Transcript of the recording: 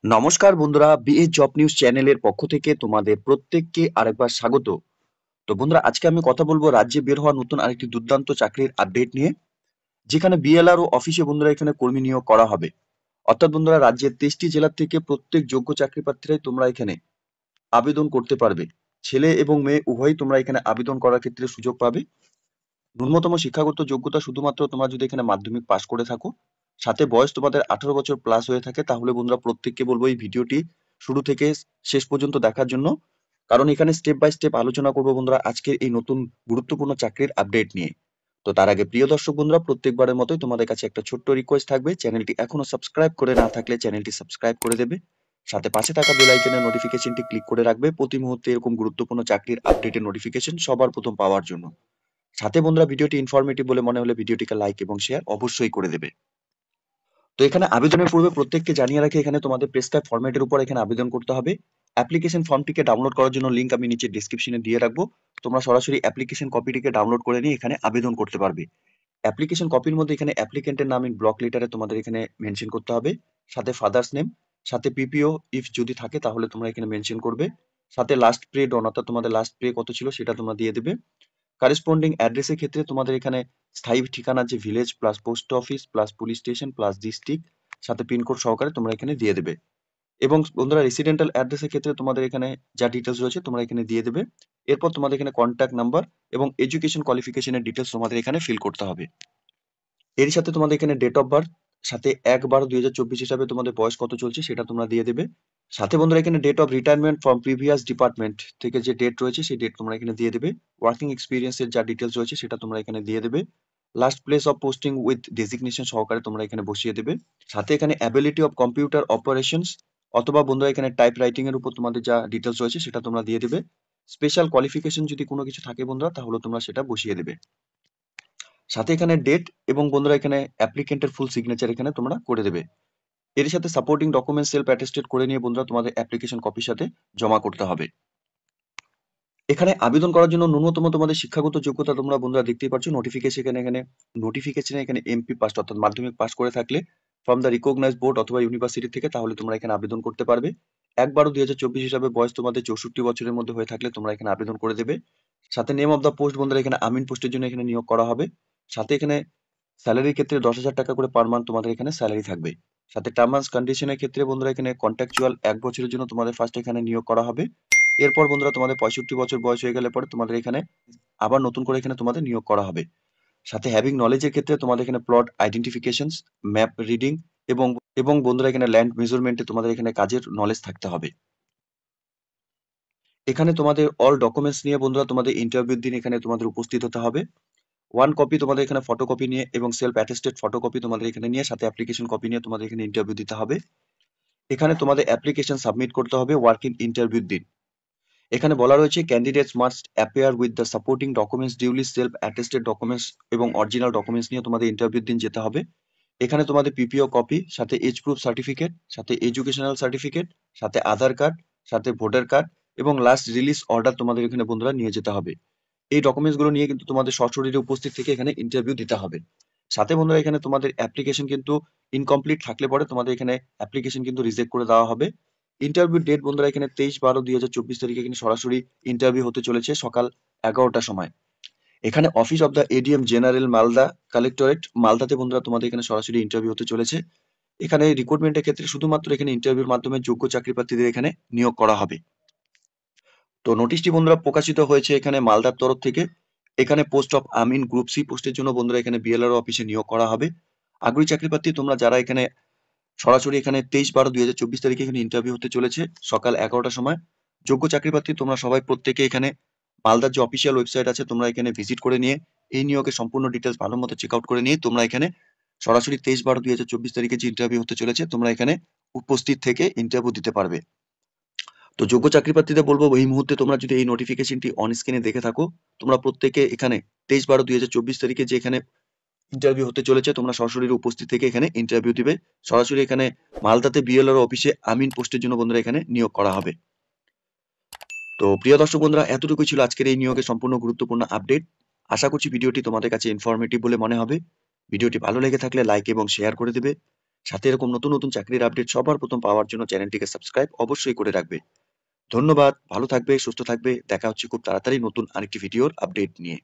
নমস্কার বন্ধুরা, BA job news চ্যানেলের পক্ষ থেকে তোমাদের প্রত্যেককে আরেকবার স্বাগত। তো বন্ধুরা, আজকে আমি কথা বলবো রাজ্যে বের হওয়া নতুন আরেকটি দুর্দান্ত চাকরির আপডেট নিয়ে, যেখানে বিএলআরও অফিসে বন্ধুরা এখানে কর্মী নিয়োগ করা হবে। অর্থাৎ বন্ধুরা, রাজ্যের 23টি জেলা থেকে প্রত্যেক যোগ্য চাকরি প্রার্থীরাই তোমরা এখানে আবেদন করতে পারবে। ছেলে এবং মেয়ে উভয়ই তোমরা এখানে আবেদন করার ক্ষেত্রে সুযোগ পাবে। ন্যূনতম শিক্ষাগত যোগ্যতা শুধুমাত্র তোমরা যদি এখানে মাধ্যমিক পাশ করে থাকো, সাথে বয়স তোমাদের 18 বছর প্লাস হয়ে থাকে, তাহলে বন্ধুরা প্রত্যেককে বলবো এই ভিডিওটি শুরু থেকে শেষ পর্যন্ত দেখার জন্য। কারণ এখানে স্টেপ বাই স্টেপ আলোচনা করবো বন্ধুরা আজকের এই নতুন গুরুত্বপূর্ণ চাকরির আপডেট নিয়ে। তো তার আগে প্রিয় দর্শক বন্ধুরা, প্রত্যেকবারের মতোই তোমাদের কাছে একটা ছোট্ট রিকোয়েস্ট থাকবে, চ্যানেলটি এখনো সাবস্ক্রাইব করে না থাকলে চ্যানেলটি সাবস্ক্রাইব করে দেবে, সাথে পাশে থাকা বেল আইকনের নোটিফিকেশনটি ক্লিক করে রাখবে প্রতি মুহূর্তে এরকম গুরুত্বপূর্ণ চাকরির আপডেটের নোটিফিকেশন সবার প্রথম পাওয়ার জন্য। সাথে বন্ধুরা, ভিডিওটি ইনফরমেটিভ বলে মনে হলে ভিডিওটিকে লাইক এবং শেয়ার অবশ্যই করে দেবে। তো এখানে আবেদনের পূর্বে প্রত্যেককে জানিয়ে রাখি, এখানে তোমাদের প্রেসক্রাইব ফরম্যাটের উপর এখানে আবেদন করতে হবে। অ্যাপ্লিকেশন ফর্মটিকে ডাউনলোড করার জন্য লিংক আমি নিচে ডেসক্রিপশনে দিয়ে রাখবো। তোমরা সরাসরি অ্যাপ্লিকেশন কপিটিকে ডাউনলোড করে নিয়ে এখানে আবেদন করতে পারবে। অ্যাপ্লিকেশন কপির মধ্যে এখানে অ্যাপ্লিকেন্টের নাম ইন ব্লক লেটারে তোমাদের এখানে মেনশন করতে হবে, সাথে ফাদার্স নেম, সাথে পিপিও ইফ যদি থাকে তাহলে তোমরা এখানে মেনশন করবে, সাথে লাস্ট পে ডন অর্থাৎ তোমাদের লাস্ট পে কত ছিল সেটা তোমরা দিয়ে দেবে। কারেসপন্ডিং অ্যাড্রেসের ক্ষেত্রে তোমাদের এখানে স্থায়ী ঠিকানা যে village plus post office plus police station plus district সাথে পিনকোড সহকারে তোমরা এখানে দিয়ে দেবে। এবং বন্ধুরা, রেসিডেন্টাল অ্যাড্রেসের ক্ষেত্রে তোমাদের এখানে যা ডিটেলস রয়েছে তোমরা এখানে দিয়ে দেবে। এরপর তোমাদের এখানে কন্ট্যাক্ট নাম্বার এবং এডুকেশন কোয়ালিফিকেশনের ডিটেলস তোমাদের এখানে ফিল করতে হবে। এর সাথে তোমাদের এখানে ডেট অফ বার্থ, সাথে 1/12/2024 হিসাবে তোমাদের বয়স কত চলছে সেটা তোমরা দিয়ে দেবে। সাথে বন্ধুরা এখানে date of retirement from previous department থেকে যে ডেট রয়েছে সেই ডেট তোমরা এখানে দিয়ে দেবে। ওয়ার্কিং এক্সপিরিয়েন্সের যা ডিটেলস রয়েছে সেটা তোমরা এখানে দিয়ে দেবে। Last place of posting with designation সহকারে তোমরা এখানে বসিয়ে দেবে। সাথে এখানে অ্যাবিলিটি অফ কম্পিউটার অপারেশনস অথবা বন্ধুরা এখানে টাইপ রাইটিং এর উপর তোমাদের যা ডিটেলস রয়েছে সেটা তোমরা দিয়ে দেবে। স্পেশাল কোয়ালিফিকেশন যদি কোনো কিছু থাকে বন্ধুরা তাহলে তোমরা সেটা বসিয়ে দেবে। সাথে এখানে ডেট এবং বন্ধুরা এখানে অ্যাপ্লিকেন্টের ফুল সিগনেচার এখানে তোমরা করে দেবে। এর সাথে সাপোর্টিং ডকুমেন্ট সেলফ অ্যাটেস্টেড করে নিয়ে বন্ধুরা তোমাদের অ্যাপ্লিকেশন কপির সাথে জমা করতে হবে। এখানে আবেদন করার জন্য ন্যূনতম তোমাদের শিক্ষাগত যোগ্যতা তোমরা বন্ধুরা দেখতেই পাচ্ছ নোটিফিকেশনে এখানে এমপি পাস অর্থাৎ মাধ্যমিক পাস করে থাকলে ফ্রম দ্য রিকগনাইজ বোর্ড অথবা ইউনিভার্সিটি থেকে তাহলে তোমরা এখানে আবেদন করতে পারবে। 1/12/2024 হিসাবে বয়স তোমাদের 64 বছরের মধ্যে হয়ে থাকলে তোমরা এখানে আবেদন করে দেবে। সাথে নেম অফ দ্য পোস্ট বন্ধুরা এখানে আমিন পোস্টের জন্য এখানে নিয়োগ করা হবে। সাথে এখানে স্যালারির ক্ষেত্রে 10,000 টাকা করে পার মান্থ তোমাদের এখানে স্যালারি থাকবে। সাথে টার্মস কন্ডিশনের ক্ষেত্রে বন্ধুরা এখানে কন্ট্রাকচুয়াল 1 বছরের জন্য তোমাদের ফার্স্ট এখানে নিয়োগ করা হবে। এরপর বন্ধুরা তোমাদের 65 বছর বয়স হয়ে গেলে পরে তোমাদের এখানে আবার নতুন করে এখানে তোমাদের নিয়োগ করা হবে। সাথে হ্যাভিং নলেজের ক্ষেত্রে তোমাদের এখানে প্লট আইডেন্টিফিকেশনস, ম্যাপ রিডিং এবং এবং বন্ধুরা এখানে ল্যান্ড মেজারমেন্টে তোমাদের এখানে কাজের নলেজ থাকতে হবে। এখানে তোমাদের অল ডকুমেন্টস নিয়ে বন্ধুরা তোমাদের ইন্টারভিউর দিন এখানে তোমাদের উপস্থিত হতে হবে। 1 কপি তোমাদের এখানে ফটোকপি নিয়ে এবং সেলফ অ্যাটেস্টেড ফটোকপি তোমাদের এখানে নিয়ে সাথে অ্যাপ্লিকেশন কপি নিয়ে তোমাদের এখানে ইন্টারভিউ দিতে হবে। এখানে তোমাদের অ্যাপ্লিকেশন সাবমিট করতে হবে ওয়ার্কিং ইন্টারভিউর দিন। এখানে বলা রয়েছে candidates must appear with the supporting documents duly self attested documents এবং অরিজিনাল ডকুমেন্টস নিয়ে তোমাদের ইন্টারভিউর দিন যেতে হবে। এখানে তোমাদের পিপিও কপি, সাথে এজ প্রুফ সার্টিফিকেট, সাথে এডুকেশনাল সার্টিফিকেট, সাথে আধার কার্ড, সাথে ভোটার কার্ড এবং লাস্ট রিলিজ অর্ডার তোমাদের এখানে বন্ধুরা নিয়ে যেতে হবে। এই ডকুমেন্টস গুলো নিয়ে কিন্তু তোমাদের সশরীরে উপস্থিত থেকে এখানে ইন্টারভিউ দিতে হবে। সাথে বন্ধুরা এখানে তোমাদের অ্যাপ্লিকেশন কিন্তু ইনকমপ্লিট থাকলে পরে তোমাদের এখানে অ্যাপ্লিকেশন কিন্তু রিজেক্ট করে দেওয়া হবে। ইন্টারভিউ ডেট বন্ধুরা এখানে 23/12/2024 তারিখে কিন্তু সরাসরি ইন্টারভিউ হতে চলেছে সকাল 11টার সময়। এখানে office of the ADM general Malda collectorate মালদাতে বন্ধুরা তোমাদের এখানে সরাসরি ইন্টারভিউ হতে চলেছে। এখানে রিক্রুটমেন্টের ক্ষেত্রে শুধুমাত্র এখানে ইন্টারভিউর মাধ্যমে যোগ্য চাকরি প্রার্থীদের এখানে নিয়োগ করা হবে। তো নোটিশটি বন্ধুরা প্রকাশিত হয়েছে এখানে মালদার তরফ থেকে। এখানে পোস্ট অফ আমিন গ্রুপ সি পোস্টের জন্য বন্ধুরা এখানে বিএলআরও অফিসে নিয়োগ করা হবে। আগ্রহী চাকরি প্রার্থী তোমরা যারা এখানে সরাসরি এখানে 23/12/2024 তারিখে এখানে ইন্টারভিউ হতে চলেছে সকাল 11টার সময়। যোগ্য চাকরি প্রার্থী তোমরা সবাই প্রত্যেকে এখানে মালদার যে অফিসিয়াল ওয়েবসাইট আছে তোমরা এখানে ভিজিট করে নিয়ে এই নিয়োগের সম্পূর্ণ ডিটেলস ভালো মতো চেক আউট করে নিয়ে তোমরা এখানে সরাসরি 23/12/2024 তারিখে যে ইন্টারভিউ হতে চলেছে তোমরা এখানে উপস্থিত থেকে ইন্টারভিউ দিতে পারবে। তো যোগ্য চাকরি প্রার্থীদের বলবো এই মুহূর্তে তোমরা যদি এই নোটিফিকেশনটি অন স্ক্রিনে দেখে থাকো, তোমরা প্রত্যেকে এখানে 23/12/2024 তারিখে যে এখানে ইন্টারভিউ হতে চলেছে তোমরা সরাসরি উপস্থিত থেকে এখানে ইন্টারভিউ দিবে। সরাসরি এখানে মালদাতে বিএলআর অফিসে আমিন পোস্টের জন্য বন্ধুরা এখানে নিয়োগ করা হবে। তো প্রিয় দর্শক বন্ধুরা, এতটুকুই ছিল আজকের এই নিয়োগের সম্পূর্ণ গুরুত্বপূর্ণ আপডেট। আশা করছি ভিডিওটি তোমাদের কাছে ইনফরমেটিভ বলে মনে হবে। ভিডিওটি ভালো লেগে থাকলে লাইক এবং শেয়ার করে দেবে। সাথে এরকম নতুন নতুন চাকরির আপডেট সবার প্রথম পাওয়ার জন্য চ্যানেলটিকে সাবস্ক্রাইব অবশ্যই করে রাখবে। ধন্যবাদ, ভালো থাকবে, সুস্থ থাকবে। দেখা হচ্ছে খুব তাড়াতাড়ি নতুন আরেকটি ভিডিওর আপডেট নিয়ে।